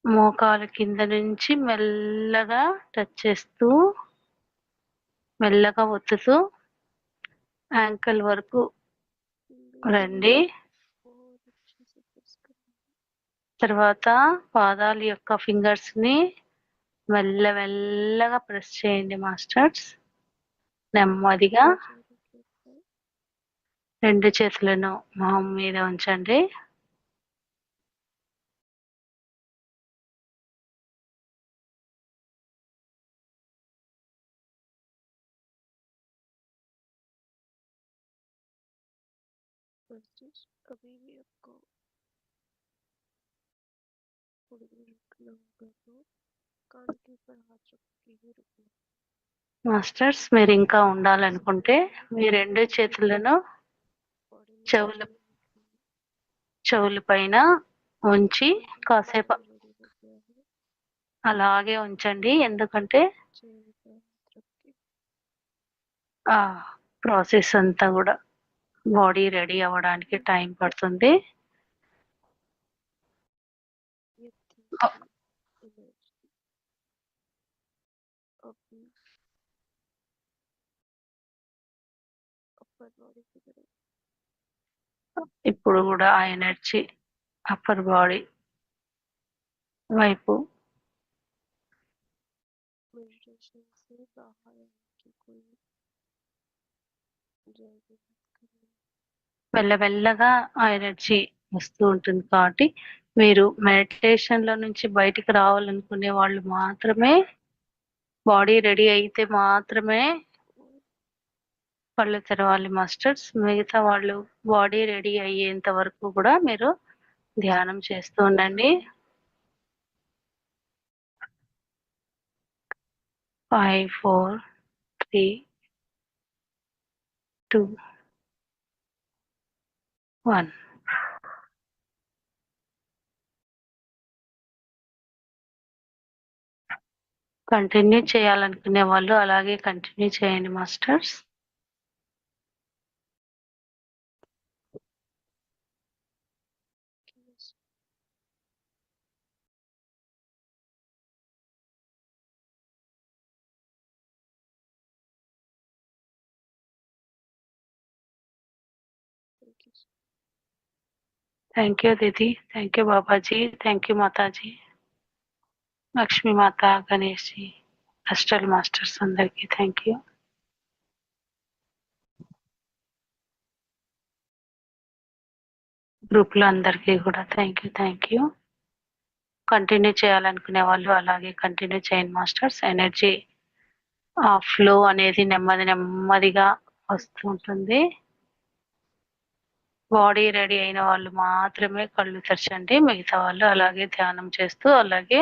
మోకాల కింద నుంచి మెల్లగా టచ్ చేస్తూ మెల్లగా ఒత్తుతూ యాంకిల్ వరకు రండి. बहुत अच्छे से प्रेस करना है। తర్వాత పాదాల యొక్క ఫింగర్స్ ని మెల్లగా ప్రెస్ చేయండి మాస్టర్స్. నెమ్మదిగా चारों के ऊपर 2 చేతులను మొహం మీద ఉంచండి. मास्टर्स अभी भी आपको थोड़ी देर रुकना होगा तो कान के ऊपर हाथ रख के ही रुकना। మాస్టర్స్ మీరు ఇంకా ఉండాలనుకుంటే మీ 2 చేతులను बॉडी में చెవుల feeling रखनी है। చెవుల పైన ఉంచి కాసేపు body ready हो गया है। అలాగే ఉంచండి. ఎందుకంటే चेहरे पर हाथ रख के ఆ ప్రాసెస్ అంతా కూడా బాడీ రెడీ అవ్వడానికి టైం పడుతుంది. ये थी एनर्जी। अभी अपर बॉडी की तरफ ఇప్పుడు కూడా ఆ ఎనర్జీ అప్పర్ బాడీ వైపు मेडिटेशन से बाहर आने की कोई जल्दी मत करना। మెల్లమెల్లగా ఆ ఎనర్జీ వస్తూ ఉంటుంది. కాబట్టి మీరు మెడిటేషన్ లో నుంచి బయటికి రావాలనుకునే వాళ్ళు మాత్రమే బాడీ రెడీ అయితే మాత్రమే కళ్ళు తెరవాలి మాస్టర్స్. మిగతా వాళ్ళు బాడీ రెడీ అయ్యేంత వరకు కూడా మీరు ధ్యానం చేస్తూ ఉండండి. 5 4 3 2 1 కంటిన్యూ చేయాలనుకునే వాళ్ళు అలాగే కంటిన్యూ చేయండి masters. Thank you. Thank you Didi, thank you Babaji, thank you Mataji, Lakshmi Mata, Ganesh G, అస్టల్ masters అందరికీ థ్యాంక్ యూ. గ్రూప్ లో అందరికీ కూడా థ్యాంక్ యూ. కంటిన్యూ చేయాలనుకునే వాళ్ళు అలాగే కంటిన్యూ చేయండి మాస్టర్స్. ఎనర్జీ ఆ ఫ్లో అనేది నెమ్మదిగా వస్తూ ఉంటుంది. బాడీ రెడీ అయిన వాళ్ళు మాత్రమే కళ్ళు తెరచండి. మిగతా వాళ్ళు అలాగే ధ్యానం చేస్తూ అలాగే